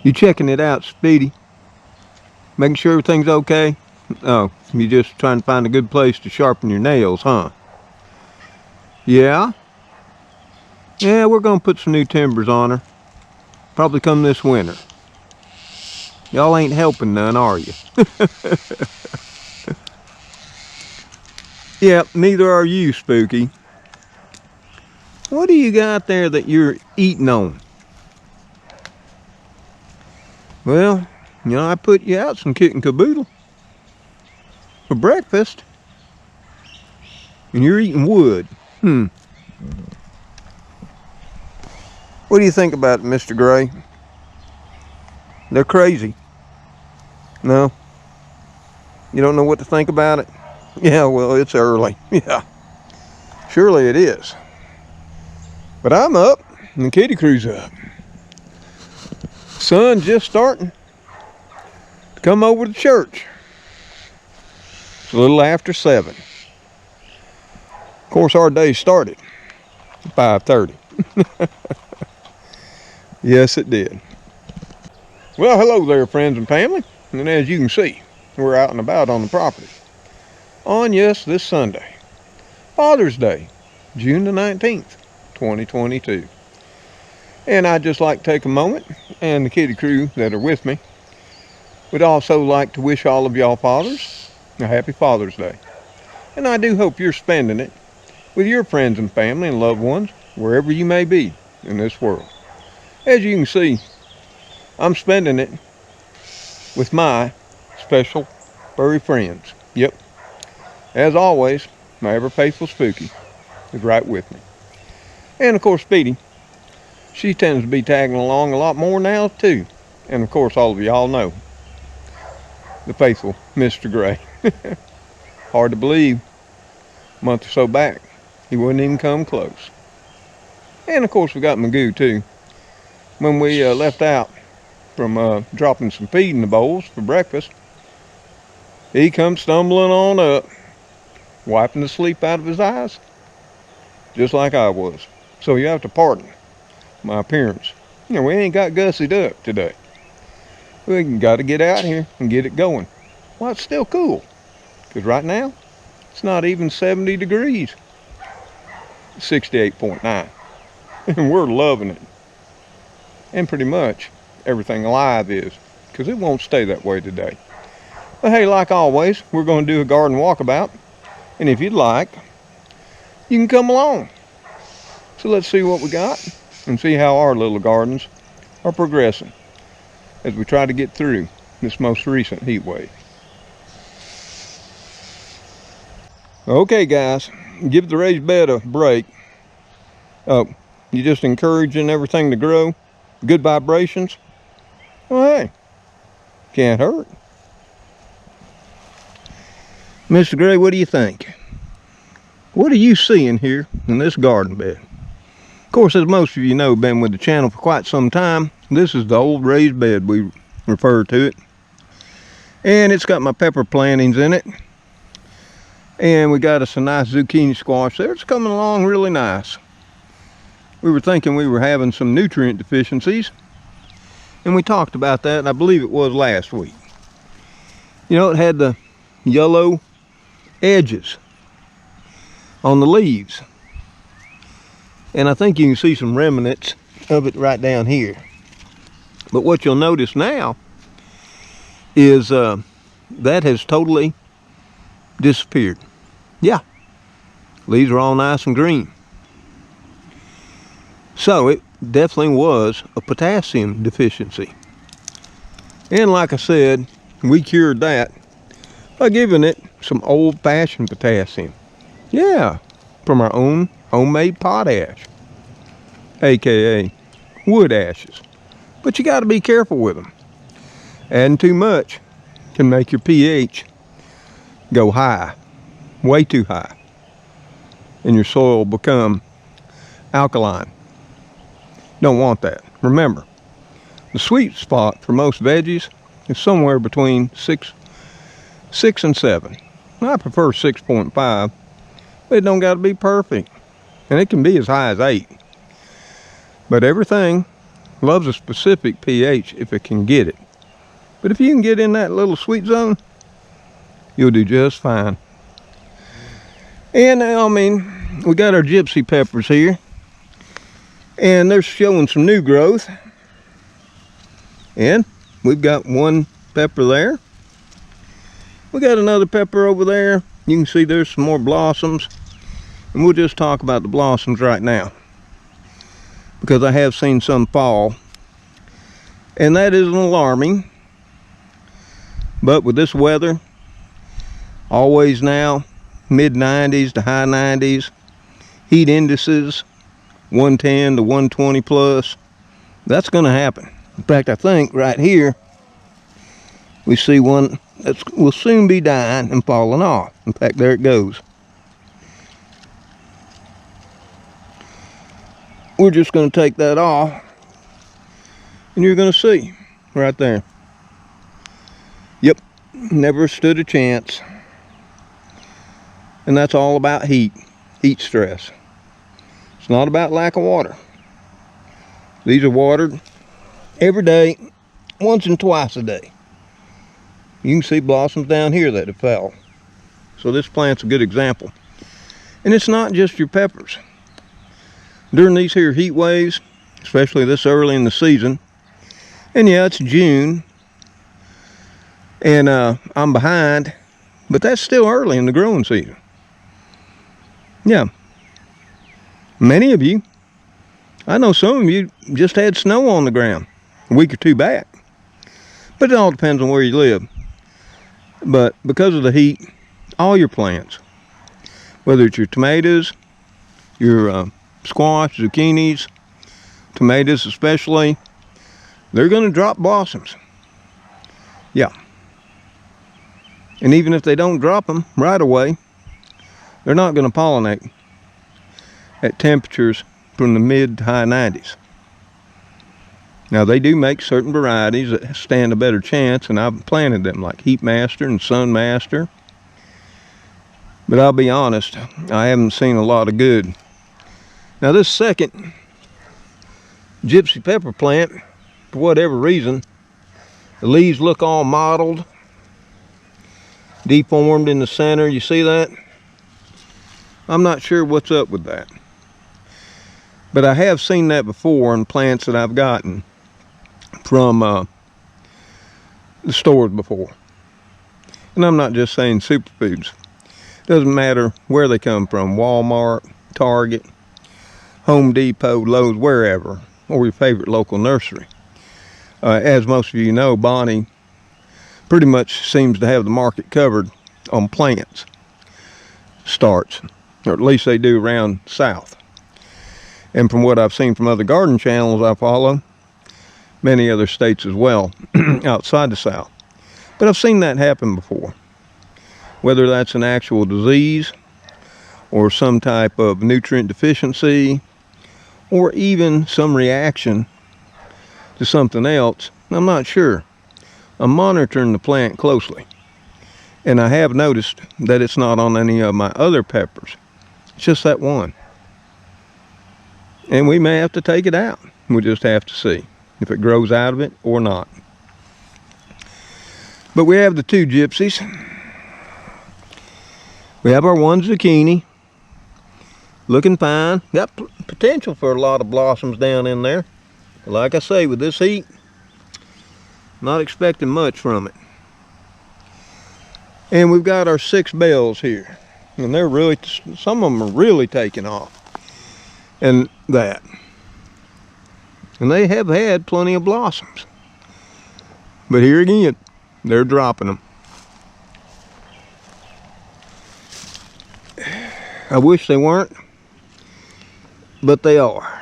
You checking it out, Speedy? Making sure everything's okay? Oh, you just trying to find a good place to sharpen your nails, huh? Yeah? Yeah, we're gonna put some new timbers on her. Probably come this winter. Y'all ain't helping none, are you? Yep, neither are you, Spooky. What do you got there that you're eating on? Well, you know, I put you out some kit and caboodle for breakfast. And you're eating wood. What do you think about it, Mr. Gray? They're crazy. No? You don't know what to think about it? Yeah, well, it's early. Yeah. Surely it is. But I'm up, and the kitty crew's up. Sun's just starting to come over to church. It's a little after 7. Of course, our day started at 5:30. Yes, it did. Well, hello there, friends and family. And as you can see, we're out and about on the property. On, yes, this Sunday, Father's Day, June the 19th, 2022. And I'd just like to take a moment, and the kitty crew that are with me would also like to wish all of y'all fathers a happy Father's Day. And I do hope you're spending it with your friends and family and loved ones, wherever you may be in this world. As you can see, I'm spending it with my special furry friends. Yep. As always, my ever faithful Spooky is right with me. And of course, Speedy, she tends to be tagging along a lot more now too. And of course, all of y'all know the faithful Mr. Gray. Hard to believe, a month or so back, he wouldn't even come close. And of course, we got Magoo too. When we left out from dropping some feed in the bowls for breakfast, he comes stumbling on up, wiping the sleep out of his eyes, just like I was. So you have to pardon my appearance. You know, we ain't got gussied up today. We got to get out here and get it going. Well, it's still cool, because right now, it's not even 70 degrees. 68.9. And we're loving it. And pretty much everything alive is, because it won't stay that way today. But hey, like always, we're going to do a garden walkabout. And if you'd like, you can come along. So let's see what we got and see how our little gardens are progressing as we try to get through this most recent heat wave. Okay, guys, give the raised bed a break. Oh, you just encouraging everything to grow? Good vibrations? Well, hey, can't hurt. Mr. Gray, what do you think? What are you seeing here in this garden bed? Of course, as most of you know, been with the channel for quite some time, this is the old raised bed we refer to it. And it's got my pepper plantings in it. And we got us a nice zucchini squash there. It's coming along really nice. We were thinking we were having some nutrient deficiencies, and we talked about that, and I believe it was last week. You know, it had the yellow edges on the leaves, and I think you can see some remnants of it right down here. But what you'll notice now is that has totally disappeared. Yeah, leaves are all nice and green. So it definitely was a potassium deficiency. And like I said, we cured that by giving it some old-fashioned potassium. Yeah, from our own homemade potash, aka wood ashes. But you got to be careful with them. Adding too much can make your pH go high, way too high, and your soil become alkaline. Don't want that. Remember, the sweet spot for most veggies is somewhere between 6 and 7. I prefer 6.5, but it don't got to be perfect. And it can be as high as 8. But everything loves a specific pH if it can get it. But if you can get in that little sweet zone, you'll do just fine. And I mean, we got our Gypsy Peppers here, and they're showing some new growth. And we've got one pepper there. We got another pepper over there. You can see there's some more blossoms. And we'll just talk about the blossoms right now, because I have seen some fall. And that isn't alarming. But with this weather, always now, mid-90s to high 90s, heat indices, 110 to 120 plus, that's going to happen. In fact, I think right here, we see one that will soon be dying and falling off. In fact, there it goes. We're just going to take that off, and you're going to see right there. Yep, never stood a chance. And that's all about heat stress. It's not about lack of water. These are watered every day, once and twice a day. You can see blossoms down here that have fell. So this plant's a good example. And it's not just your peppers. During these here heat waves, especially this early in the season, and yeah, it's June, and I'm behind, but that's still early in the growing season. Yeah. Many of you, I know some of you just had snow on the ground a week or two back. But it all depends on where you live. But because of the heat, all your plants, whether it's your tomatoes, your squash, zucchinis, tomatoes especially, they're going to drop blossoms. Yeah. And even if they don't drop them right away, they're not going to pollinate at temperatures from the mid to high 90s. Now they do make certain varieties that stand a better chance, and I've planted them like Heat Master and Sun Master. But I'll be honest, I haven't seen a lot of good. Now this second Gypsy Pepper plant, for whatever reason, the leaves look all mottled, deformed in the center. You see that? I'm not sure what's up with that. But I have seen that before in plants that I've gotten from the stores before. And I'm not just saying superfoods. Doesn't matter where they come from, Walmart, Target, Home Depot, Lowe's, wherever, or your favorite local nursery. As most of you know, Bonnie pretty much seems to have the market covered on plants starts, or at least they do around south. And from what I've seen from other garden channels I follow, many other states as well, outside the South. But I've seen that happen before. Whether that's an actual disease, or some type of nutrient deficiency, or even some reaction to something else, I'm not sure. I'm monitoring the plant closely. And I have noticed that it's not on any of my other peppers. It's just that one. And we may have to take it out. We'll just have to see if it grows out of it or not. But we have the two gypsies. We have our one zucchini. Looking fine. Got potential for a lot of blossoms down in there. Like I say, with this heat, not expecting much from it. And we've got our 6 bells here. And they're really, some of them are really taking off. And that. And they have had plenty of blossoms. But here again, they're dropping them. I wish they weren't, but they are.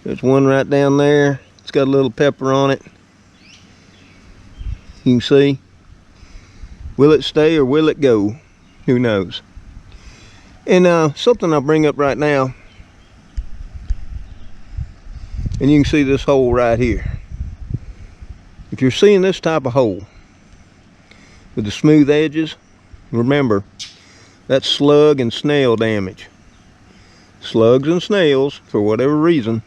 There's one right down there. It's got a little pepper on it. You can see. Will it stay or will it go? Who knows? And something I'll bring up right now. And you can see this hole right here. If you're seeing this type of hole with the smooth edges, remember, that's slug and snail damage. Slugs and snails, for whatever reason,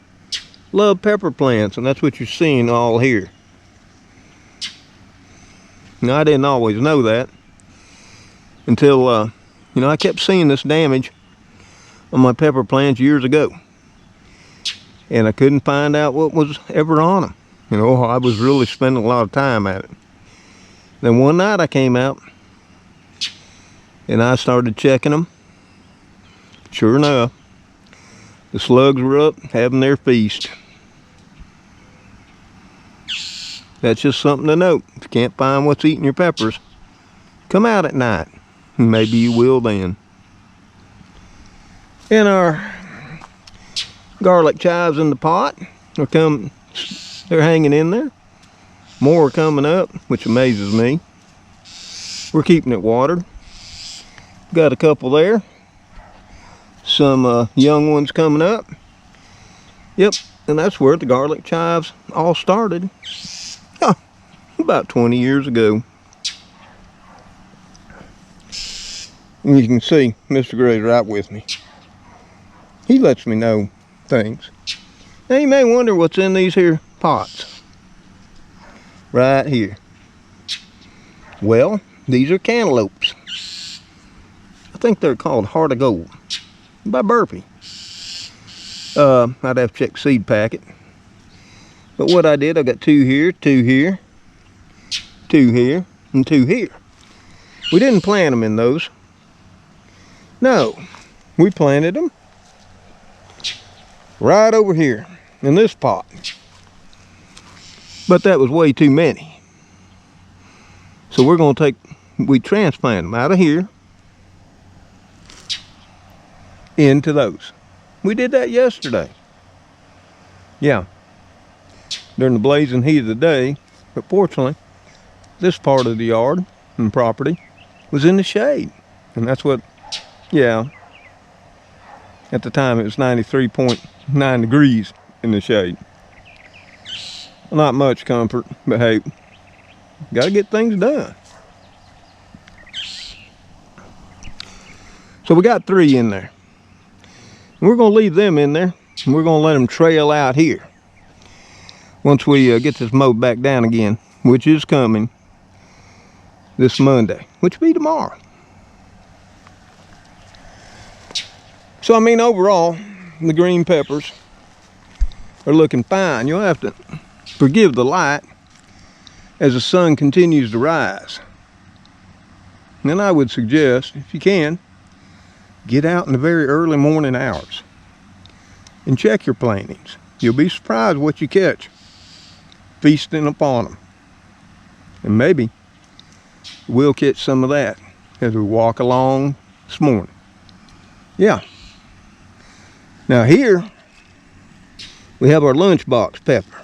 love pepper plants, and that's what you're seeing all here. Now, I didn't always know that until, you know, I kept seeing this damage on my pepper plants years ago. And I couldn't find out what was ever on them. You know, I was really spending a lot of time at it. Then one night I came out and I started checking them. Sure enough, the slugs were up having their feast. That's just something to note. If you can't find what's eating your peppers, come out at night. Maybe you will then. And our garlic chives in the pot they're hanging in there. More are coming up, which amazes me. We're keeping it watered. Got a couple there. Some young ones coming up. Yep, and that's where the garlic chives all started. About 20 years ago. And you can see Mr. Gray's right with me. He lets me know things. Now you may wonder what's in these here pots. Right here. Well, these are cantaloupes. I think they're called Heart of Gold by Burpee. I'd have to check the seed packet. But what I did, I got 2 here, 2 here, 2 here, and 2 here. We didn't plant them in those. No, we planted them right over here in this pot. But that was way too many. So we're going to we transplant them out of here into those. We did that yesterday. Yeah. During the blazing heat of the day. But fortunately, this part of the yard and property was in the shade. And that's what, yeah. At the time it was 93.9 degrees in the shade. Not much comfort, but hey, gotta get things done. So we got 3 in there. And we're gonna leave them in there, and we're gonna let them trail out here. Once we get this mowed back down again, which is coming this Monday, which will be tomorrow. So I mean, overall, the green peppers are looking fine. You'll have to forgive the light as the sun continues to rise. And then I would suggest, if you can, get out in the very early morning hours and check your plantings. You'll be surprised what you catch feasting upon them. And maybe we'll catch some of that as we walk along this morning. Yeah. Now here we have our lunchbox pepper.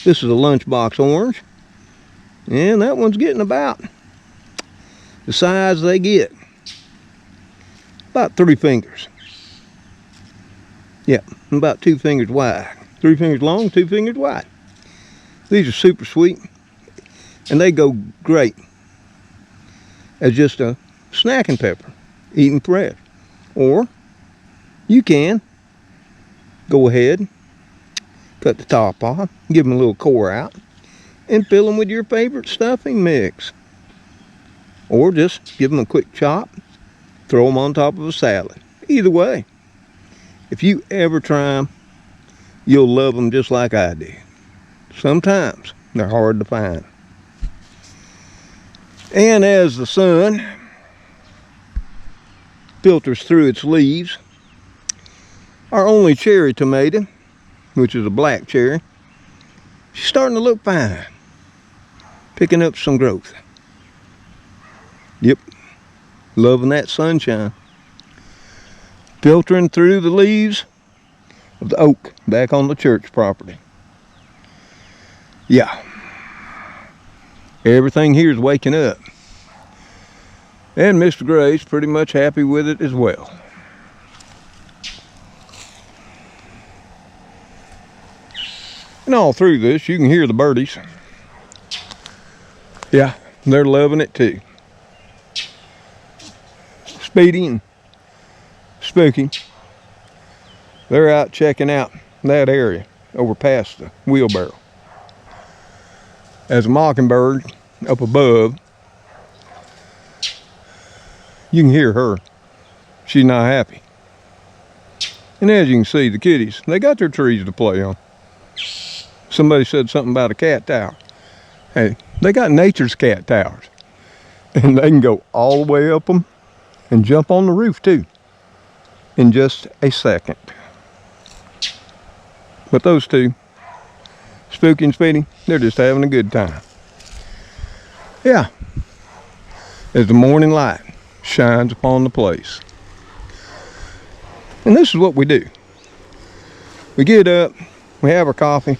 This is a lunchbox orange, and that one's getting about the size they get. About 3 fingers. Yeah, about 2 fingers wide. 3 fingers long, 2 fingers wide. These are super sweet, and they go great as just a snacking pepper, eaten fresh. Or you can go ahead, cut the top off, give them a little core out, and fill them with your favorite stuffing mix. Or just give them a quick chop, throw them on top of a salad. Either way, if you ever try them, you'll love them just like I did. Sometimes they're hard to find. And as the sun filters through its leaves, our only cherry tomato, which is a black cherry, she's starting to look fine. Picking up some growth. Yep, loving that sunshine. Filtering through the leaves of the oak back on the church property. Yeah, everything here is waking up. And Mr. Gray's pretty much happy with it as well. And all through this, you can hear the birdies. Yeah, they're loving it too. Speedy and Spooky, they're out checking out that area over past the wheelbarrow. As a mockingbird up above, you can hear her. She's not happy. And as you can see, the kitties, they got their trees to play on. Somebody said something about a cat tower. Hey, they got nature's cat towers. And they can go all the way up them and jump on the roof too in just a second. But those two, Spooky and Speedy, they're just having a good time. Yeah, as the morning light shines upon the place. And this is what we do. We get up, we have our coffee.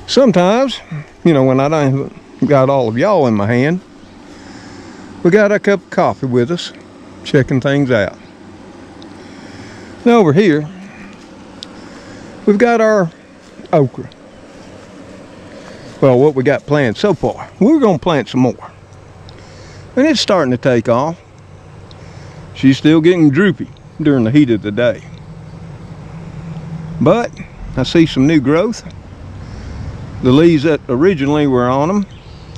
Sometimes, you know, when I don't got all of y'all in my hand, we got a cup of coffee with us, checking things out. Now over here, we've got our okra. Well, what we got planted so far. We're going to plant some more. And it's starting to take off. She's still getting droopy during the heat of the day. But I see some new growth. The leaves that originally were on them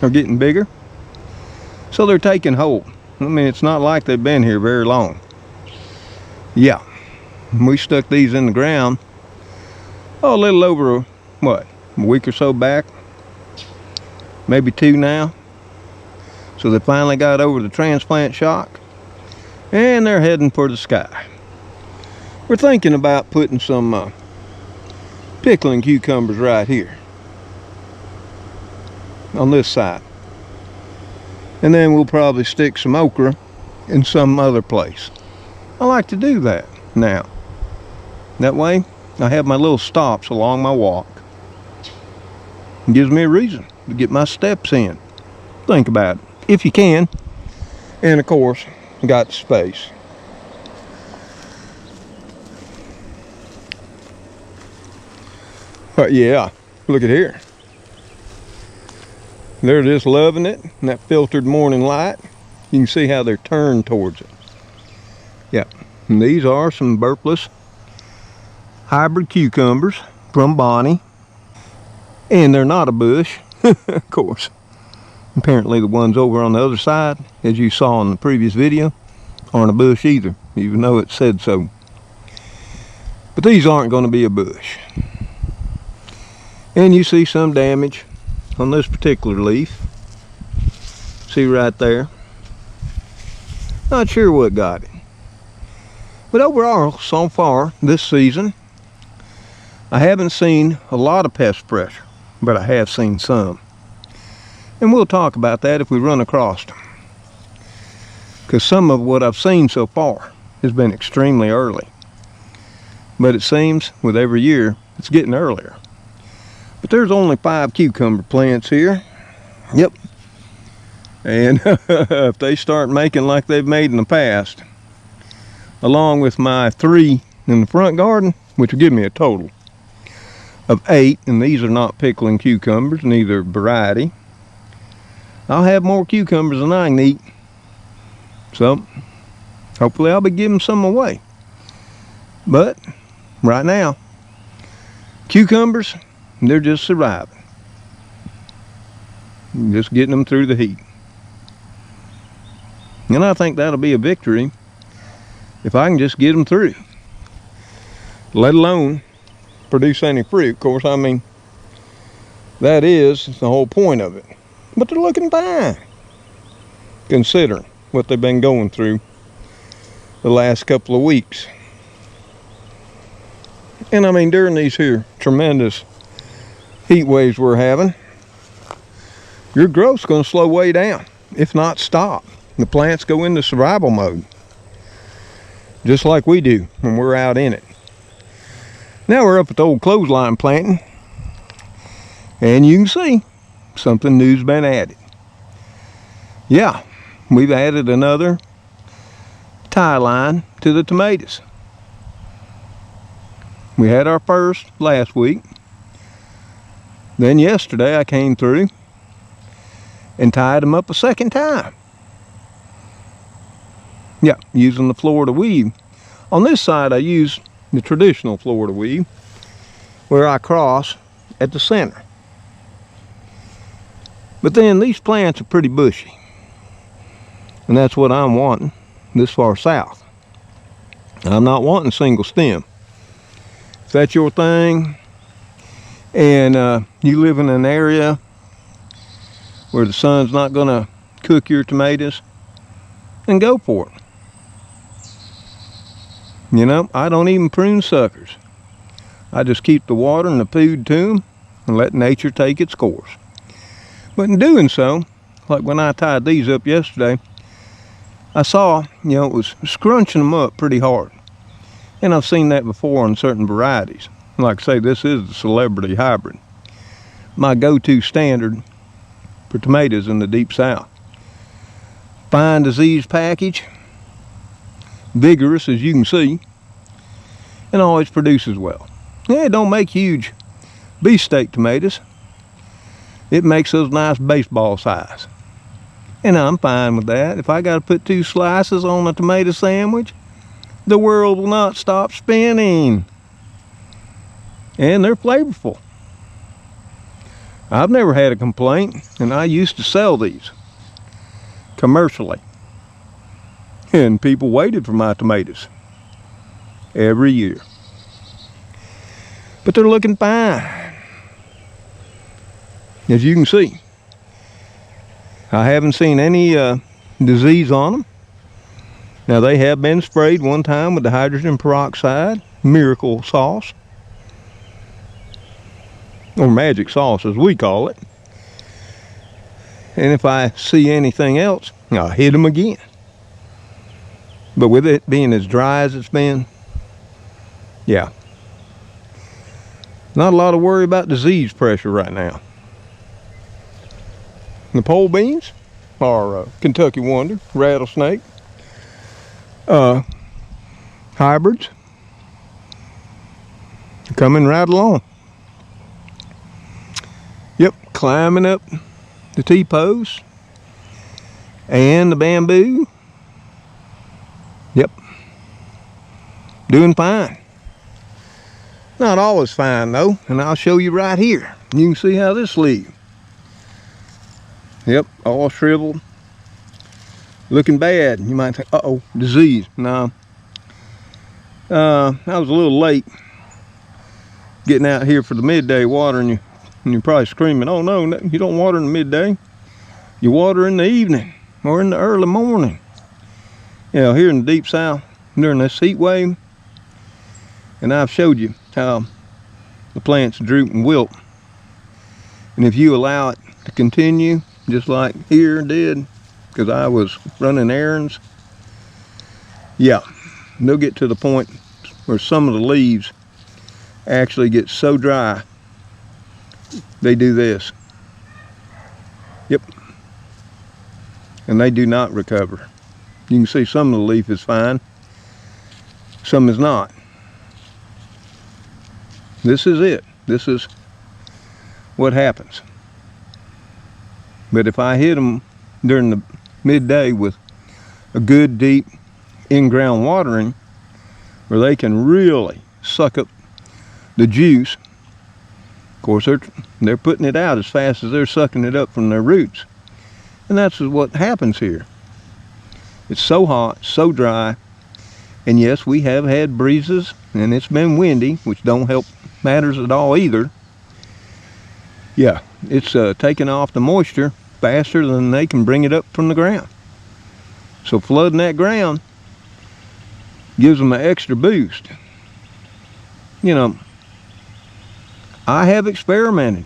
are getting bigger. So they're taking hold. I mean, it's not like they've been here very long. Yeah, we stuck these in the ground, a little over, what, a week or so back. Maybe 2 now. So they finally got over the transplant shock. And they're heading for the sky. We're thinking about putting some pickling cucumbers right here. On this side. And then we'll probably stick some okra in some other place. I like to do that now. That way I have my little stops along my walk. It gives me a reason to get my steps in. Think about it, if you can. And of course, got space. But yeah, look at here. They're just loving it, and that filtered morning light. You can see how they're turned towards it. Yeah, and these are some Burpless hybrid cucumbers from Bonnie. And they're not a bush, of course. Apparently the ones over on the other side, as you saw in the previous video, aren't a bush either, even though it said so. But these aren't going to be a bush. And you see some damage on this particular leaf. See right there. Not sure what got it. But overall, so far this season, I haven't seen a lot of pest pressure, but I have seen some. And we'll talk about that if we run across them. Because some of what I've seen so far has been extremely early. But it seems with every year, it's getting earlier. But there's only 5 cucumber plants here. Yep. And if they start making like they've made in the past, along with my 3 in the front garden, which will give me a total of 8, and these are not pickling cucumbers, neither variety, I'll have more cucumbers than I can eat. So, hopefully I'll be giving some away. But, right now, cucumbers, they're just surviving. Just getting them through the heat. And I think that'll be a victory if I can just get them through. Let alone produce any fruit. Of course, I mean, that is the whole point of it. But they're looking fine, considering what they've been going through the last couple of weeks. And I mean, during these here tremendous heat waves we're having, your growth's going to slow way down, if not stop. The plants go into survival mode, just like we do when we're out in it. Now we're up at the old clothesline planting, and you can see something new's been added. Yeah, we've added another tie line to the tomatoes. We had our first last week. Then yesterday I came through and tied them up a second time. Yeah, using the Florida weave. On this side I used the traditional Florida weed, where I cross at the center. But then these plants are pretty bushy, and that's what I'm wanting this far south. I'm not wanting single stem. If that's your thing, and you live in an area where the sun's not going to cook your tomatoes, then go for it. You know, I don't even prune suckers. I just keep the water and the food to them and let nature take its course. But in doing so, like when I tied these up yesterday, I saw, you know, it was scrunching them up pretty hard. And I've seen that before on certain varieties. Like I say, this is the Celebrity Hybrid. My go-to standard for tomatoes in the Deep South. Fine disease package, vigorous as you can see, and always produces well. Yeah, it don't make huge beefsteak tomatoes. It makes those nice baseball size. And I'm fine with that. If I got to put 2 slices on a tomato sandwich, the world will not stop spinning. And they're flavorful. I've never had a complaint, and I used to sell these commercially. And people waited for my tomatoes every year. But they're looking fine. As you can see, I haven't seen any disease on them. Now, they have been sprayed one time with the hydrogen peroxide, miracle sauce, or magic sauce as we call it. And if I see anything else, I'll hit them again. But with it being as dry as it's been, yeah, not a lot of worry about disease pressure right now. The pole beans are Kentucky Wonder, Rattlesnake, hybrids, coming right along. Yep, climbing up the T-post and the bamboo. Yep, doing fine. Not always fine though, and I'll show you right here. You can see how this leaf. Yep, all shriveled, looking bad. You might think, uh-oh, disease. No, I was a little late getting out here for the midday watering. And you're probably screaming, oh no, you don't water in the midday. You water in the evening or in the early morning. You know, here in the Deep South, during this heat wave, and I've showed you how the plants droop and wilt. And if you allow it to continue, just like here did, because I was running errands, yeah, they'll get to the point where some of the leaves actually get so dry, they do this. Yep. And they do not recover. You can see some of the leaf is fine, some is not. This is it. This is what happens. But if I hit them during the midday with a good deep in-ground watering, where they can really suck up the juice, of course they're putting it out as fast as they're sucking it up from their roots. And that's what happens here. It's so hot, so dry, and yes, we have had breezes, and it's been windy, which don't help matters at all either. Yeah, it's taking off the moisture faster than they can bring it up from the ground. So flooding that ground gives them an extra boost. You know, I have experimented,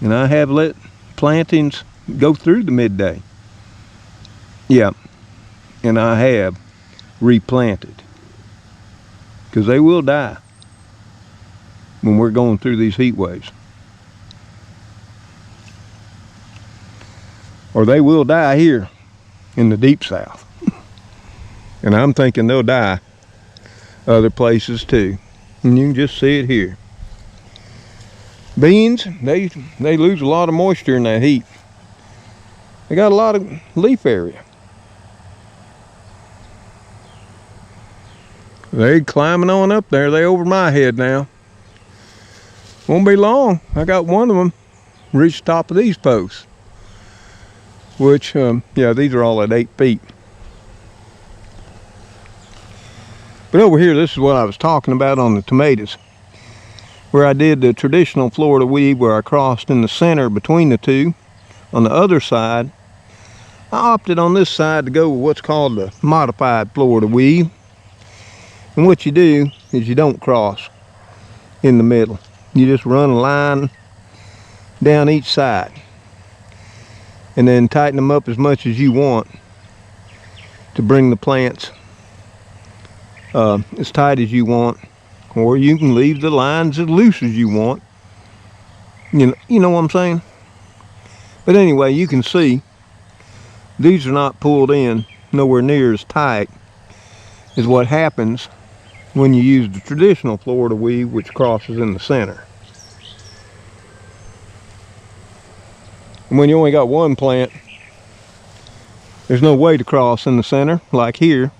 and I have let plantings go through the midday. Yeah, and I have replanted, because they will die when we're going through these heat waves. Or they will die here in the Deep South. And I'm thinking they'll die other places too. And you can just see it here. Beans, they lose a lot of moisture in that heat. They got a lot of leaf area. They climbing on up there. They over my head now. Won't be long. I got one of them reached the top of these posts. Which, yeah, these are all at 8 feet. But over here, this is what I was talking about on the tomatoes. Where I did the traditional Florida weed, where I crossed in the center between the two. On the other side, I opted on this side to go with what's called the modified Florida weed. And what you do is you don't cross in the middle. You just run a line down each side. And then tighten them up as much as you want to bring the plants as tight as you want. Or you can leave the lines as loose as you want. You know what I'm saying? But anyway, you can see these are not pulled in nowhere near as tight as what happens when you use the traditional Florida weed, which crosses in the center. And when you only got one plant, there's no way to cross in the center like here.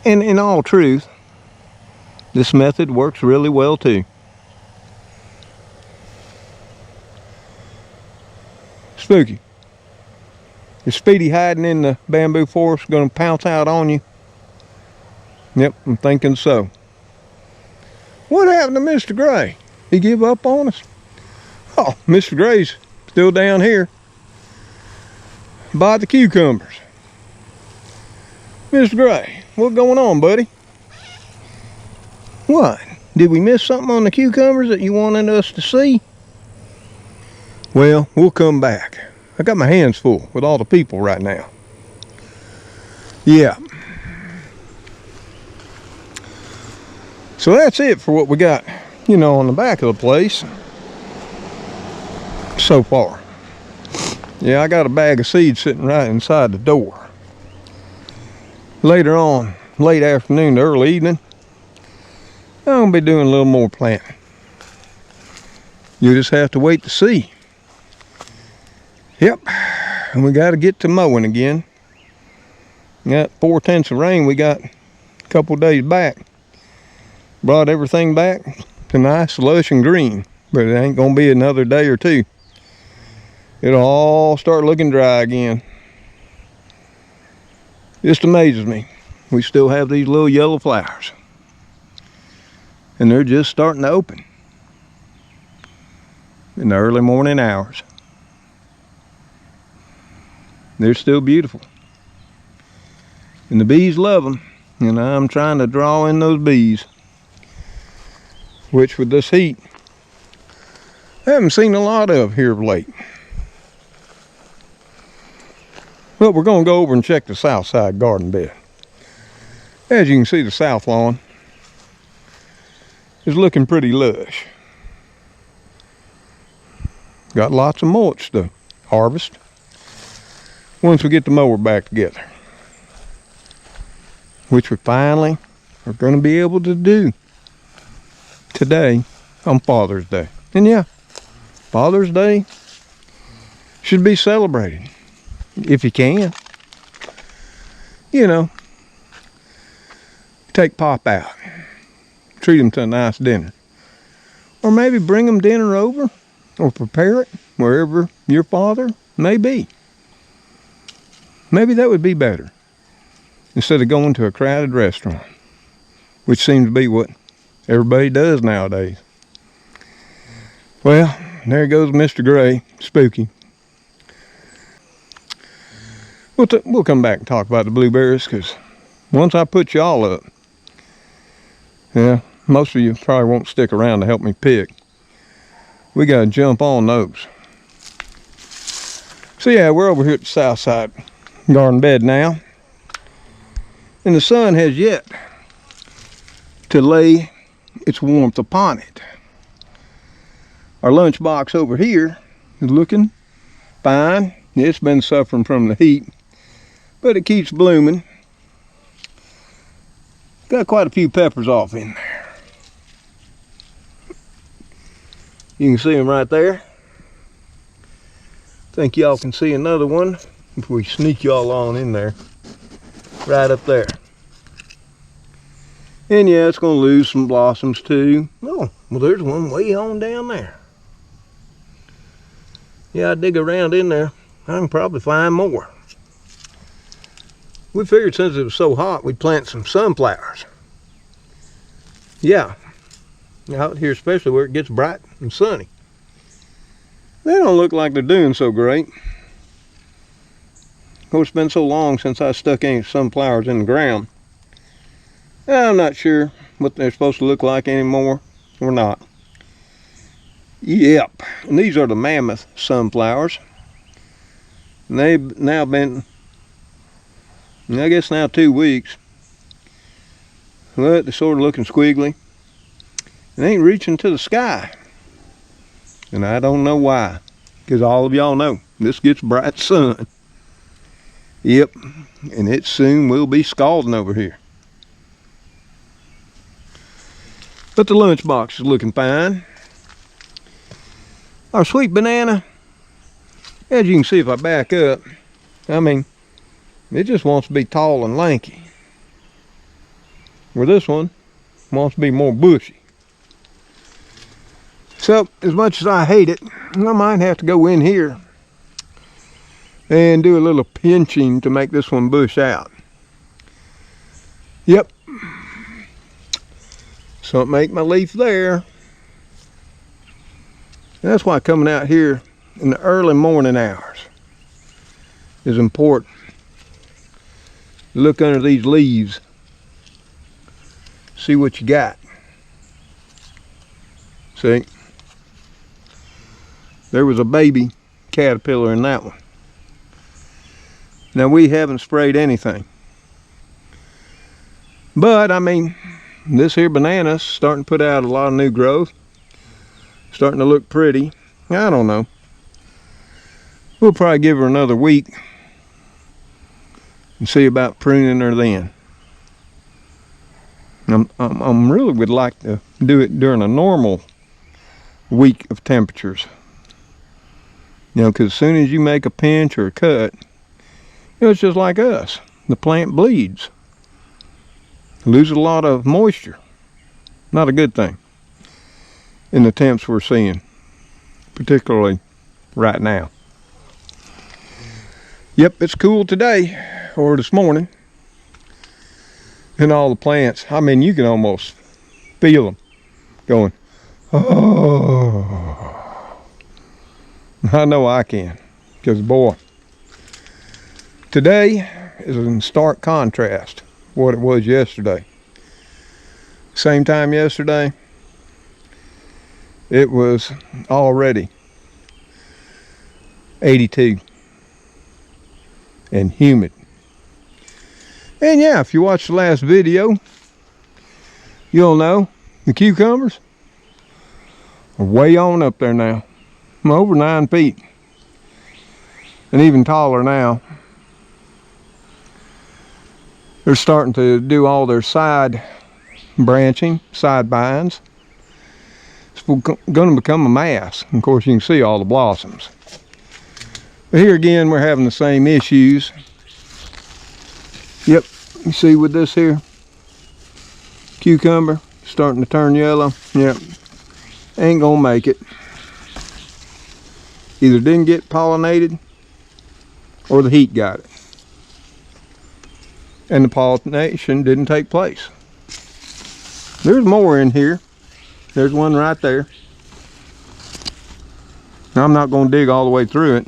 And in all truth, this method works really well too. Spooky. Is Speedy hiding in the bamboo forest going to pounce out on you? Yep, I'm thinking so. What happened to Mr. Gray? He give up on us? Oh, Mr. Gray's still down here by the cucumbers. Mr. Gray, what's going on, buddy? What? Did we miss something on the cucumbers that you wanted us to see? Well, we'll come back. I got my hands full with all the people right now. Yeah. So that's it for what we got, you know, on the back of the place so far. Yeah, I got a bag of seeds sitting right inside the door. Later on, late afternoon to early evening, I'm going to be doing a little more planting. You just have to wait to see. Yep, and we got to get to mowing again. Got 4/10 of rain we got a couple days back. Brought everything back to nice, lush, and green. But it ain't going to be another day or two. It'll all start looking dry again. Just amazes me. We still have these little yellow flowers. And they're just starting to open in the early morning hours. They're still beautiful. And the bees love them. And I'm trying to draw in those bees. Which with this heat, I haven't seen a lot of here of late. But we're going to go over and check the south side garden bed. As you can see, the south lawn is looking pretty lush. Got lots of mulch to harvest once we get the mower back together, which we finally are going to be able to do today on Father's Day. And yeah, Father's Day should be celebrated if you can. You know, take Pop out, treat him to a nice dinner, or maybe bring him dinner over, or prepare it wherever your father may be. Maybe that would be better instead of going to a crowded restaurant, which seems to be what everybody does nowadays. Well, there goes Mr. Gray, spooky. We'll come back and talk about the blueberries, because once I put y'all up, yeah, most of you probably won't stick around to help me pick. We got to jump on those. So yeah, we're over here at the south side garden bed now. And the sun has yet to lay its warmth upon it. Our lunchbox over here is looking fine. It's been suffering from the heat, but it keeps blooming. Got quite a few peppers off in there. You can see them right there. Think y'all can see another one if we sneak y'all on in there. Right up there. And yeah, it's going to lose some blossoms too. Oh, well, there's one way on down there. Yeah, I dig around in there, I can probably find more. We figured since it was so hot, we'd plant some sunflowers. Yeah, out here especially where it gets bright and sunny. They don't look like they're doing so great. Of course, it's been so long since I stuck any sunflowers in the ground. I'm not sure what they're supposed to look like anymore or not. Yep, and these are the Mammoth Sunflowers. And they've now been, I guess now 2 weeks. But they're sort of looking squiggly. And they ain't reaching to the sky. And I don't know why. Because all of y'all know, this gets bright sun. Yep, and it soon will be scalding over here. But the lunchbox is looking fine. Our sweet banana, as you can see if I back up, I mean, it just wants to be tall and lanky. Where this one wants to be more bushy. So, as much as I hate it, I might have to go in here and do a little pinching to make this one bush out. Yep. So, make my leaf there. And that's why coming out here in the early morning hours is important. Look under these leaves. See what you got. See? There was a baby caterpillar in that one. Now we haven't sprayed anything. But I mean, this here banana's starting to put out a lot of new growth. Starting to look pretty. I don't know. We'll probably give her another week and see about pruning her then. I'm really would like to do it during a normal week of temperatures. You know, because as soon as you make a pinch or a cut, you know, it's just like us. The plant bleeds. Loses a lot of moisture. Not a good thing in the temps we're seeing, particularly right now. Yep, it's cool today, or this morning. And all the plants, I mean, you can almost feel them going, oh. I know I can, because boy, today is in stark contrast what it was yesterday. Same time yesterday, it was already 82 and humid. And yeah, if you watched the last video, you'll know the cucumbers are way on up there now. I'm over 9 feet. And even taller now. They're starting to do all their side branching, side binds. It's going to become a mass. Of course, you can see all the blossoms. But here again, we're having the same issues. Yep, you see with this here cucumber starting to turn yellow. Yep, ain't gonna make it. Either didn't get pollinated or the heat got it. And the pollination didn't take place. There's more in here. There's one right there. I'm not gonna dig all the way through it.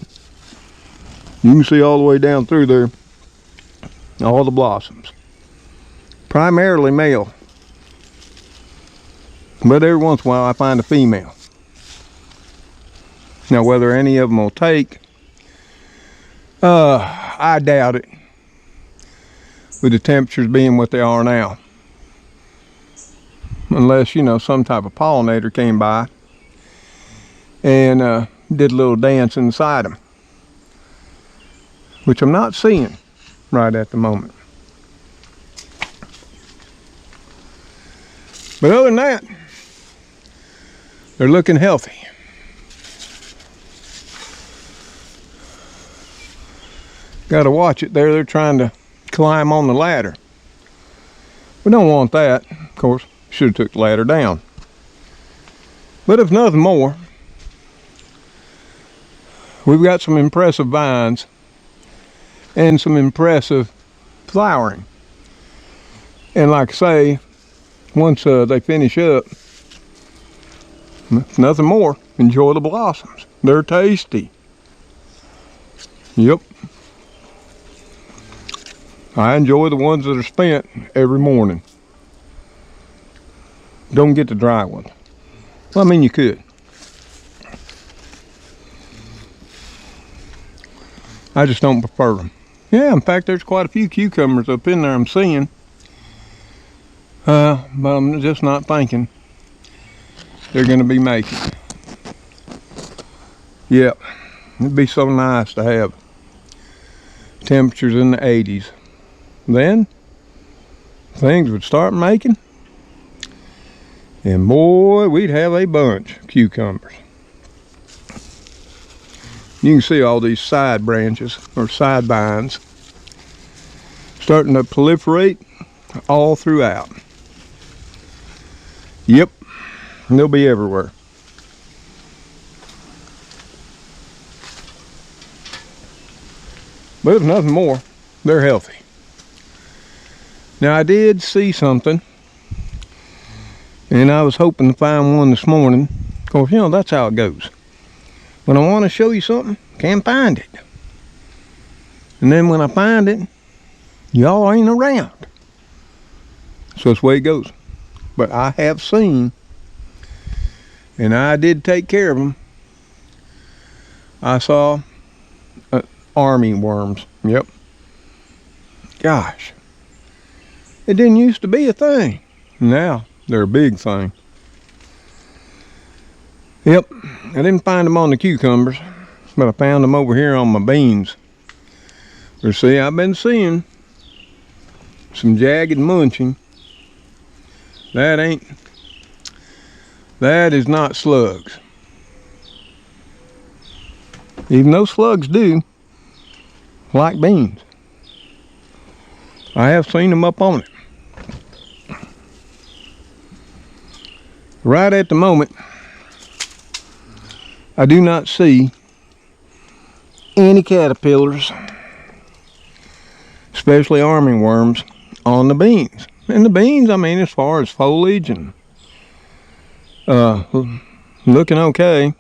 You can see all the way down through there. All the blossoms. Primarily male. But every once in a while I find a female. Now whether any of them will take, I doubt it. With the temperatures being what they are now. Unless, you know, some type of pollinator came by and did a little dance inside them. Which I'm not seeing right at the moment. But other than that, they're looking healthy. Got to watch it there. They're trying to climb on the ladder. We don't want that. Of course, should have took the ladder down. But if nothing more, we've got some impressive vines and some impressive flowering. And like I say, once they finish up, if nothing more, enjoy the blossoms. They're tasty. Yep. I enjoy the ones that are spent every morning. Don't get the dry ones. Well, I mean, you could. I just don't prefer them. Yeah, in fact, there's quite a few cucumbers up in there I'm seeing. But I'm just not thinking they're going to be making. Yep, it'd be so nice to have temperatures in the 80s. Then things would start making, and boy, we'd have a bunch of cucumbers. You can see all these side branches or side vines starting to proliferate all throughout. Yep, they'll be everywhere. But if nothing more, they're healthy. Now, I did see something, and I was hoping to find one this morning. Of course, you know, that's how it goes. When I want to show you something, can't find it. And then when I find it, y'all ain't around. So that's the way it goes. But I have seen, and I did take care of them. I saw army worms. Yep. Gosh. It didn't used to be a thing. Now they're a big thing. Yep. I didn't find them on the cucumbers, but I found them over here on my beans. But see, I've been seeing some jagged munching. That is not slugs. Even though slugs do like beans. I have seen them up on it. Right at the moment, I do not see any caterpillars, especially armyworms, on the beans. And the beans, I mean, as far as foliage and looking okay,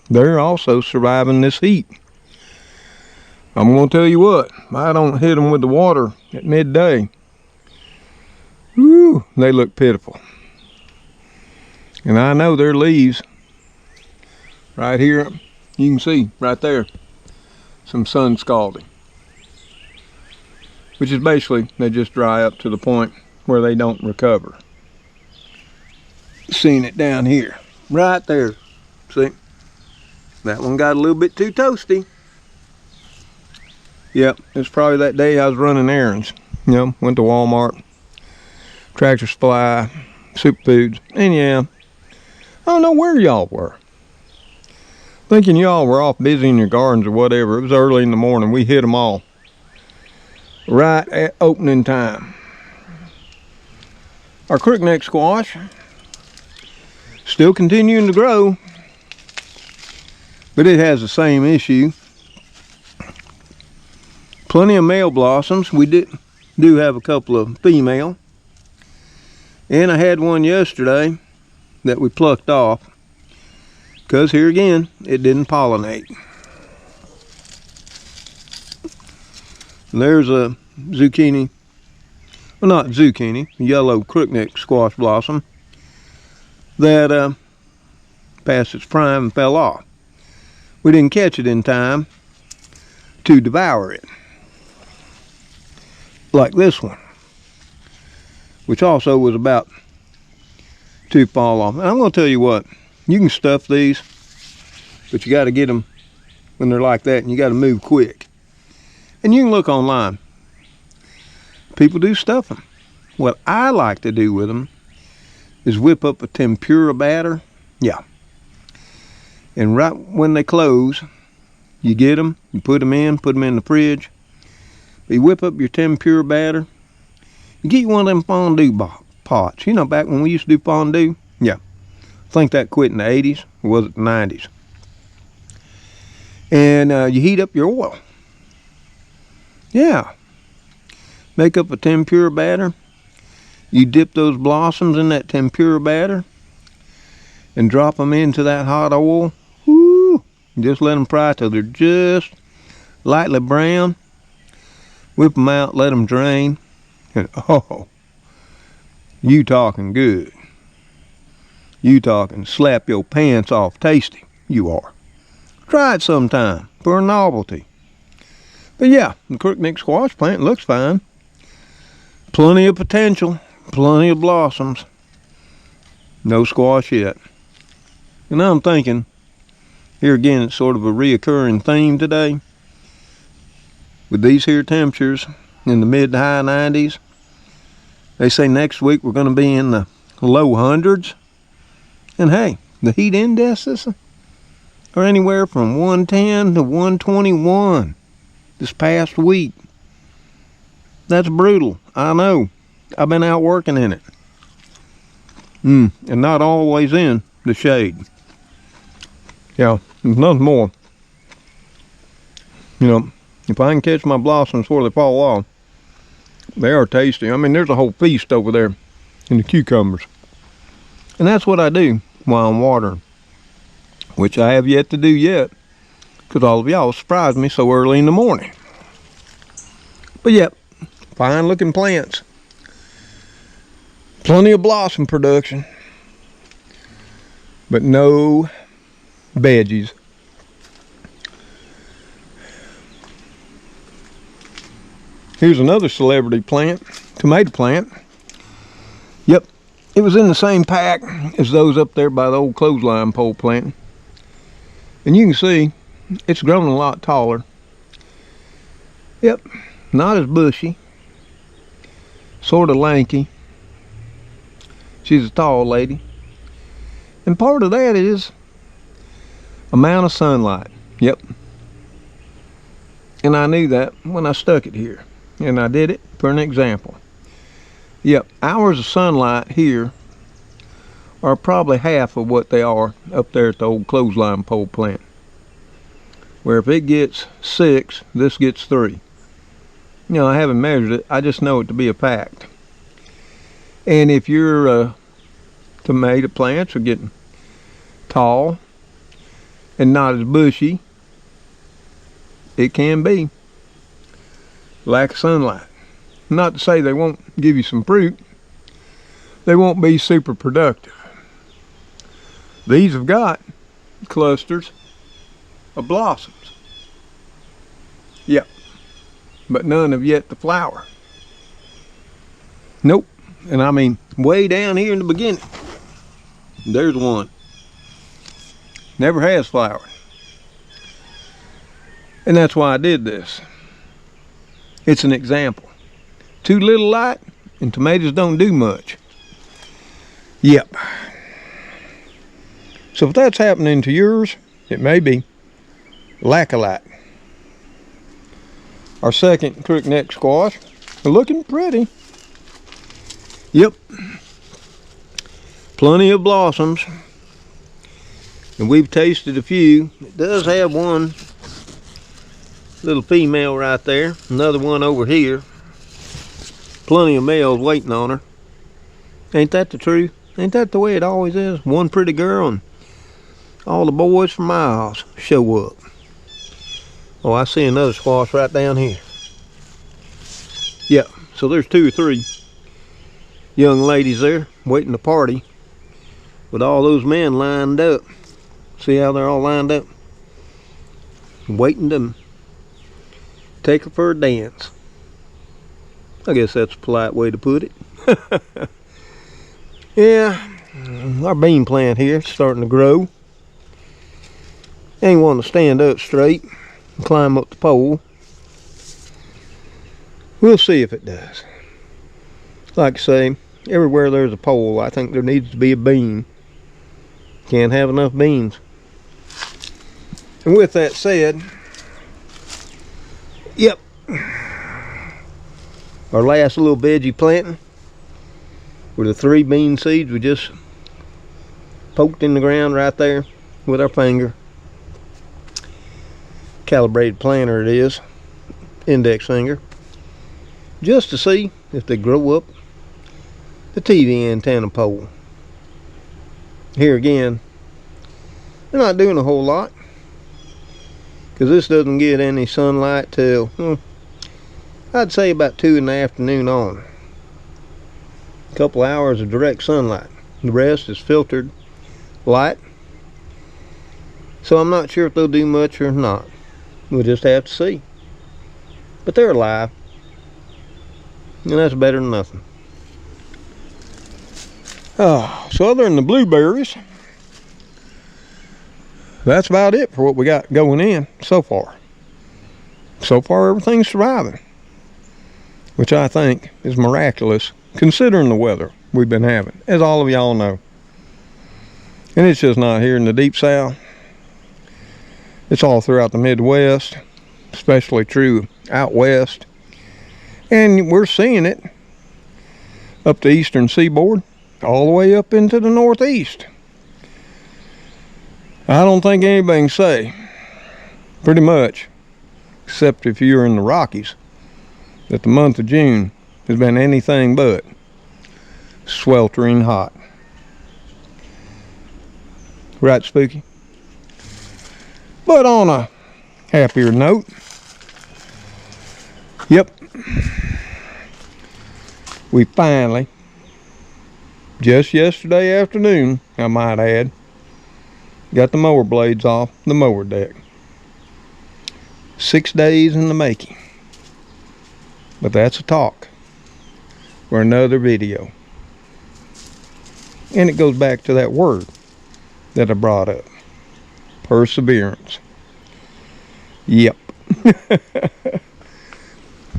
they're also surviving this heat. I'm going to tell you what, if I don't hit them with the water at midday, whew, they look pitiful. And I know their leaves, right here, you can see right there, some sun scalding. Which is basically, they just dry up to the point where they don't recover. Seeing it down here, right there. See, that one got a little bit too toasty. Yep, it's probably that day I was running errands. You know, went to Walmart, Tractor Supply, Super Foods, and yeah, I don't know where y'all were. Thinking y'all were off busy in your gardens or whatever. It was early in the morning. We hit them all right at opening time. Our Crookneck Squash still continuing to grow, but it has the same issue. Plenty of male blossoms. We do have a couple of female, and I had one yesterday that we plucked off because here again it didn't pollinate. There's a zucchini, well, not zucchini, yellow Crookneck squash blossom that passed its prime and fell off. We didn't catch it in time to devour it, like this one, which also was about to fall off. And I'm going to tell you what, you can stuff these, but you got to get them when they're like that, and you got to move quick. And you can look online. People do stuff them. What I like to do with them is whip up a tempura batter. Yeah. And right when they close, you get them, you put them in the fridge. You whip up your tempura batter. You get one of them fondue pots. You know, back when we used to do fondue? Yeah. I think that quit in the 80s, or was it the 90s? And you heat up your oil. Yeah. Make up a tempura batter. You dip those blossoms in that tempura batter and drop them into that hot oil. Woo! Just let them fry till they're just lightly brown. Whip them out, let them drain. And oh, you talking good. You talking slap your pants off tasty. You are. Try it sometime for a novelty. But yeah, the Crookneck Squash plant looks fine. Plenty of potential. Plenty of blossoms. No squash yet. And I'm thinking, here again, it's sort of a reoccurring theme today. With these here temperatures in the mid to high 90s, they say next week we're going to be in the low hundreds. And hey, the heat indexes are anywhere from 110 to 121 this past week. That's brutal. I know. I've been out working in it. And not always in the shade. Yeah, there's nothing more. You know, if I can catch my blossoms before they fall off, they are tasty. I mean, there's a whole feast over there in the cucumbers. And that's what I do while I'm watering, which I have yet to do yet, because all of y'all surprised me so early in the morning. But yep, fine looking plants. Plenty of blossom production, but no veggies. Here's another celebrity plant, tomato plant. Yep, it was in the same pack as those up there by the old clothesline pole planting. And you can see it's grown a lot taller. Yep, not as bushy, sort of lanky. She's a tall lady. And part of that is amount of sunlight. Yep. And I knew that when I stuck it here. And I did it for an example. Yep, hours of sunlight here are probably half of what they are up there at the old clothesline pole plant. Where if it gets 6, this gets 3. You know, I haven't measured it. I just know it to be a fact. And if your tomato plants are getting tall and not as bushy, it can be lack of sunlight. Not to say they won't give you some fruit. They won't be super productive. These have got clusters of blossoms. Yep. But none have yet to flower. Nope. And I mean, way down here in the beginning, there's one. Never has flowered. And that's why I did this. It's an example. Too little light and tomatoes don't do much. Yep. So if that's happening to yours, it may be lack of light. Our second Crookneck Squash are looking pretty. Yep. Plenty of blossoms. And we've tasted a few. It does have one little female right there. Another one over here. Plenty of males waiting on her. Ain't that the truth? Ain't that the way it always is? One pretty girl and all the boys for miles show up. Oh, I see another squash right down here. Yep, so there's 2 or 3 young ladies there waiting to party with all those men lined up. See how they're all lined up? Waiting to take her for a dance. I guess that's a polite way to put it. Yeah, our bean plant here is starting to grow. Ain't wanting to stand up straight and climb up the pole. We'll see if it does. Like I say, everywhere there's a pole, I think there needs to be a bean. Can't have enough beans. And with that said, yep, our last little veggie planting. were the 3 bean seeds we just poked in the ground right there with our finger. Calibrated planter it is, index finger, just to see if they grow up the TV antenna pole. Here again, they're not doing a whole lot, because this doesn't get any sunlight till I'd say about 2 in the afternoon on. A couple hours of direct sunlight. The rest is filtered light, so I'm not sure if they'll do much or not. We'll just have to see. But they're alive, and that's better than nothing. So other than the blueberries, that's about it for what we got going in so far. So far everything's surviving, which I think is miraculous considering the weather we've been having, as all of y'all know. And it's just not here in the deep south. It's all throughout the Midwest, especially true out west. And we're seeing it up the eastern seaboard, all the way up into the northeast. I don't think anybody can say, pretty much, except if you're in the Rockies, that the month of June has been anything but sweltering hot. Right, Spooky? But on a happier note, yep, we finally, just yesterday afternoon, I might add, got the mower blades off the mower deck. 6 days in the making. But that's a talk for another video. And it goes back to that word that I brought up. Perseverance. Yep.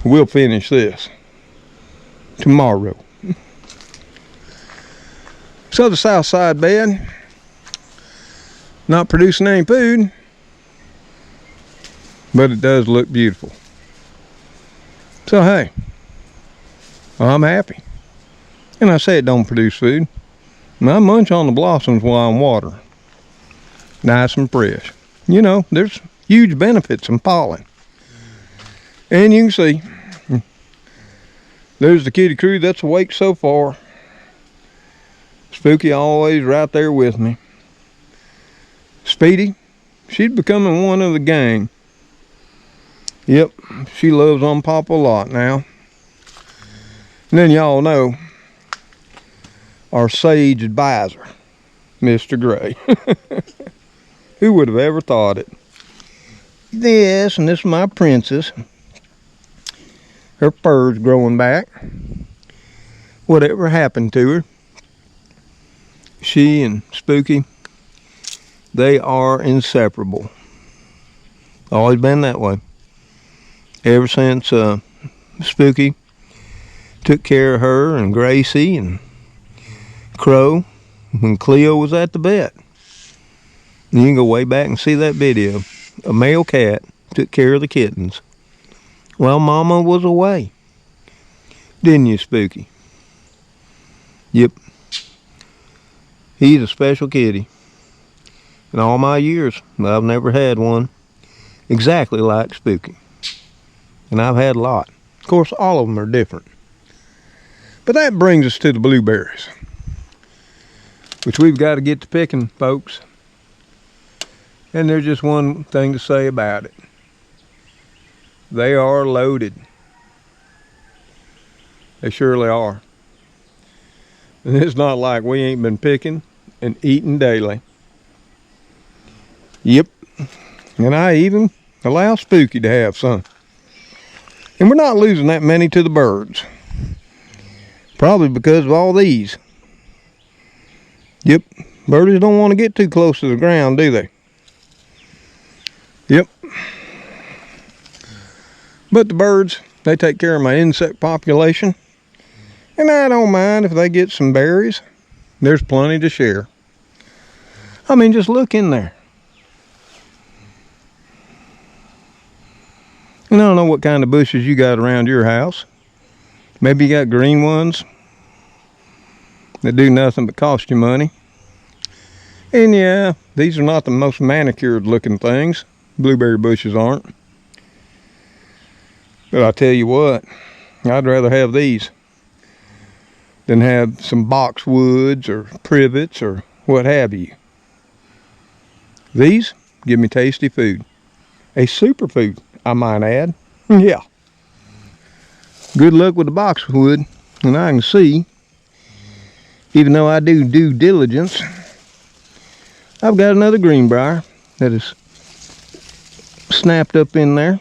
We'll finish this tomorrow. So the south side bed, not producing any food, but it does look beautiful. So hey, I'm happy. And I say it don't produce food. I munch on the blossoms while I'm watering. Nice and fresh. You know, there's huge benefits in pollen. And you can see, there's the kitty crew that's awake so far. Spooky always right there with me. Speedy, she's becoming one of the gang. Yep, she loves on Papa a lot now. And then y'all know our sage advisor, Mr. Gray. Who would have ever thought it? Yes, and this is my princess. Her fur's growing back. Whatever happened to her, she and Spooky, they are inseparable. Always been that way. Ever since Spooky took care of her and Gracie and Crow when Cleo was at the vet. And you can go way back and see that video. A male cat took care of the kittens while Mama was away. Didn't you, Spooky? Yep. He's a special kitty. In all my years, I've never had one exactly like Spooky. And I've had a lot. Of course, all of them are different. But that brings us to the blueberries, which we've got to get to picking, folks. And there's just one thing to say about it. They are loaded. They surely are. And it's not like we ain't been picking and eating daily. Yep. And I even allow Spooky to have some. And we're not losing that many to the birds. Probably because of all these. Yep. Birdies don't want to get too close to the ground, do they? Yep. But the birds, they take care of my insect population. And I don't mind if they get some berries. There's plenty to share. I mean, just look in there. And I don't know what kind of bushes you got around your house. Maybe you got green ones. that do nothing but cost you money. And yeah, these are not the most manicured looking things. Blueberry bushes aren't. But I tell you what, I'd rather have these than have some boxwoods or privets or what have you. These give me tasty food. A superfood, I might add. Yeah. Good luck with the boxwood. And I can see, even though I do due diligence, I've got another greenbrier that is snapped up in there.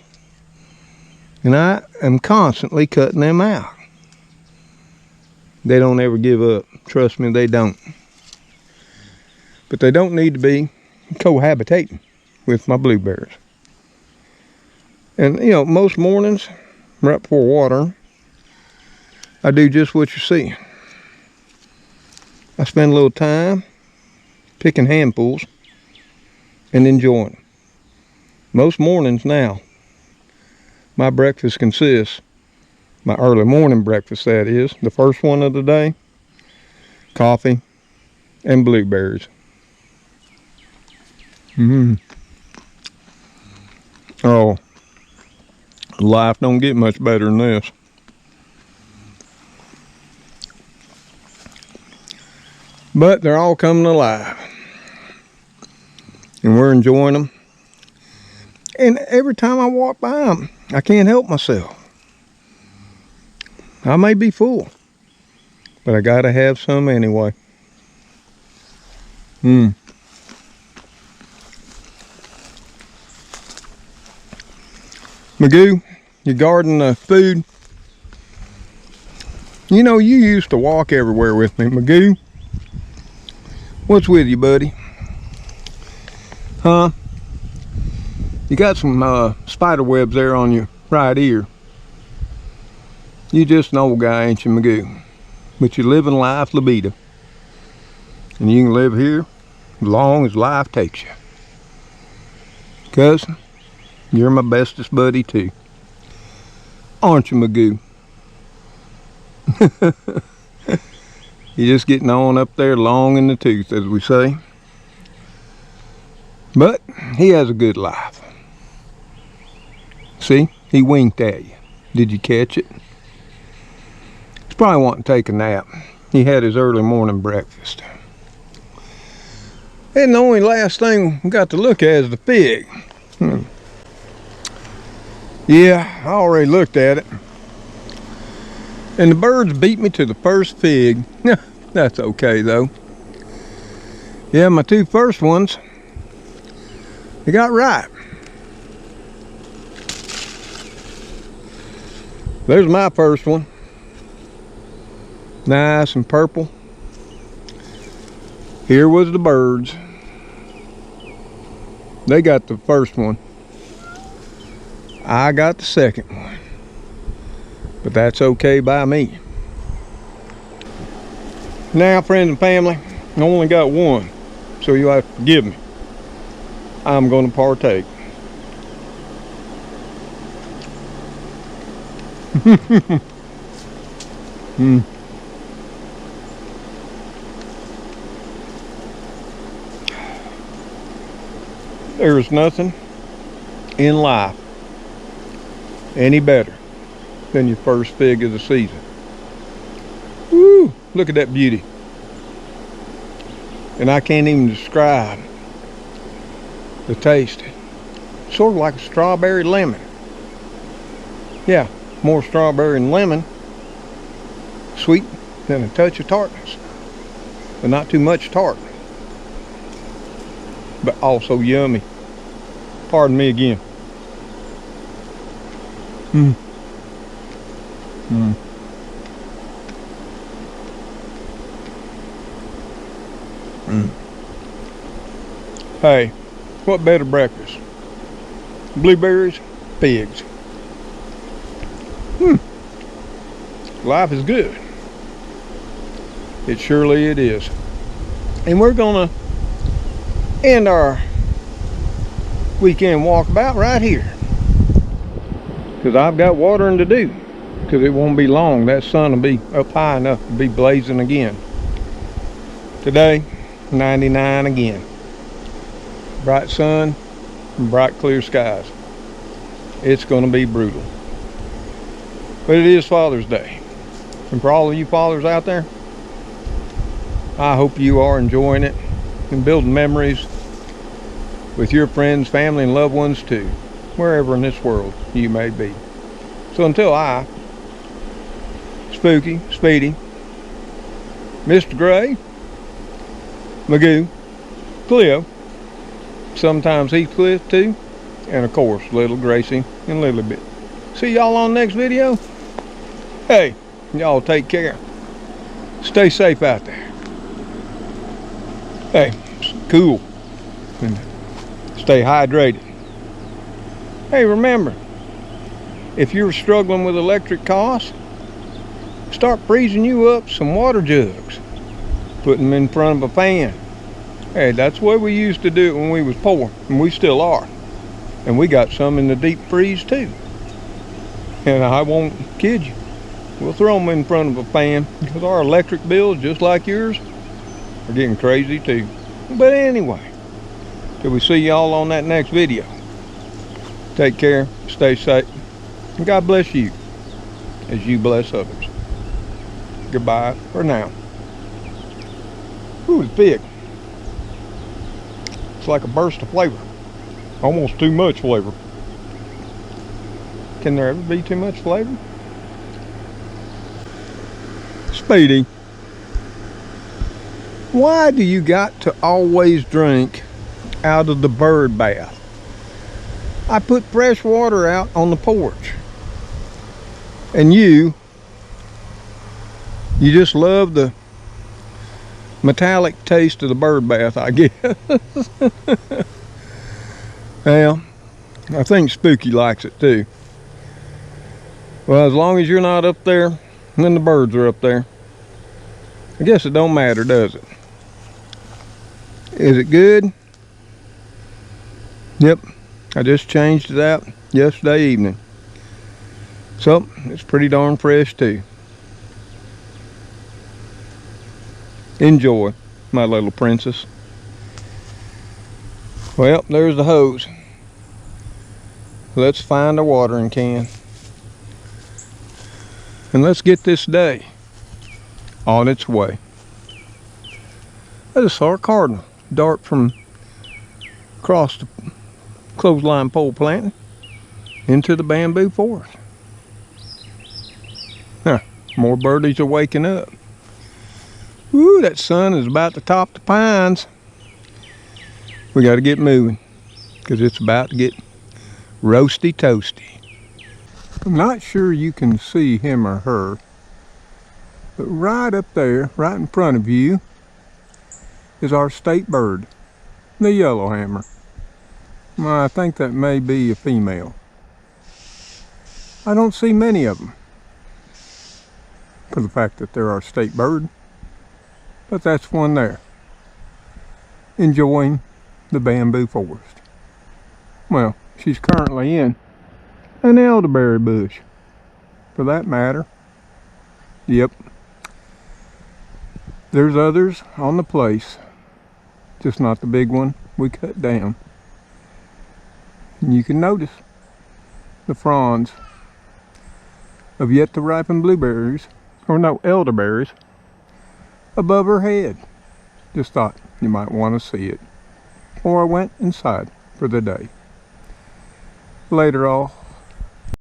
And I am constantly cutting them out. They don't ever give up. Trust me, they don't. But they don't need to be cohabitating with my blueberries. And you know, most mornings, right before watering, I do just what you're seeing. I spend a little time picking handfuls and enjoying them. Most mornings now, my breakfast consists, my early morning breakfast that is, the first one of the day, coffee and blueberries. Oh, life don't get much better than this. But they're all coming alive. And we're enjoying them. And every time I walk by them, I can't help myself. I may be full, but I gotta have some anyway. Magoo, your garden food. You know, you used to walk everywhere with me, Magoo. What's with you, buddy? Huh? You got some spider webs there on your right ear. You just an old guy, ain't you, Magoo? But you're living life la vida. And you can live here as long as life takes you. Cousin, you're my bestest buddy too. Aren't you, Magoo? You're just getting on up there long in the tooth, as we say. But he has a good life. See, he winked at you. Did you catch it? He's probably wanting to take a nap. He had his early morning breakfast. And the only last thing we got to look at is the fig. Yeah, I already looked at it. And the birds beat me to the first fig. That's okay though. Yeah, my two first ones, they got ripe. There's my first one. Nice and purple. Here was the birds. They got the first one. I got the second one. But that's okay by me. Now, friends and family, I only got one, so you'll have to forgive me. I'm going to partake. There's nothing in life any better than your first fig of the season. Woo! Look at that beauty. And I can't even describe the taste. Sort of like a strawberry lemon. Yeah, more strawberry and lemon. Sweet than a touch of tartness. But not too much tart. But also yummy. Pardon me again. Hey, what better breakfast? Blueberries, figs. Life is good. It surely it is. And we're gonna end our weekend walkabout right here, because I've got watering to do, because it won't be long. That sun will be up high enough to be blazing again. Today, 99 again. Bright sun and bright clear skies. It's going to be brutal. But it is Father's Day. And for all of you fathers out there, I hope you are enjoying it and building memories with your friends, family, and loved ones too, wherever in this world you may be. So until I, Spooky, Speedy, Mr. Gray, Magoo, Cleo, sometimes Heathcliff too, and of course little Gracie and Lilybit. See y'all on the next video. Hey, y'all take care. Stay safe out there. Hey, it's cool. And stay hydrated. Hey, remember, if you're struggling with electric costs, start freezing you up some water jugs. Put them in front of a fan. Hey, that's the way we used to do it when we was poor, and we still are. And we got some in the deep freeze too. And I won't kid you, we'll throw them in front of a fan because our electric bills, just like yours, are getting crazy too. But anyway, till we see y'all on that next video, take care, stay safe, and God bless you as you bless others. Goodbye for now. Ooh, it's big. It's like a burst of flavor. Almost too much flavor. Can there ever be too much flavor? Speedy, why do you got to always drink out of the bird bath? I put fresh water out on the porch. And you just love the metallic taste of the bird bath, I guess. Well, I think Spooky likes it too. Well, as long as you're not up there, then the birds are up there. I guess it don't matter, does it? Is it good? Yep, I just changed it out yesterday evening. So, it's pretty darn fresh too. Enjoy, my little princess. Well, there's the hose. Let's find a watering can. And let's get this day on its way. I just saw a cardinal dart from across the clothesline pole planting into the bamboo forest. Huh, more birdies are waking up. Woo, that sun is about to top the pines. We got to get moving because it's about to get roasty toasty. I'm not sure you can see him or her, but right up there, right in front of you, is our state bird, the yellowhammer. Well, I think that may be a female. I don't see many of them for the fact that they're our state bird, but that's one there, enjoying the bamboo forest. Well, she's currently in an elderberry bush, for that matter. Yep. There's others on the place, just not the big one we cut down. And you can notice the fronds of yet to ripen blueberries, or no, elderberries, above her head. Just thought you might want to see it. Or I went inside for the day. Later all.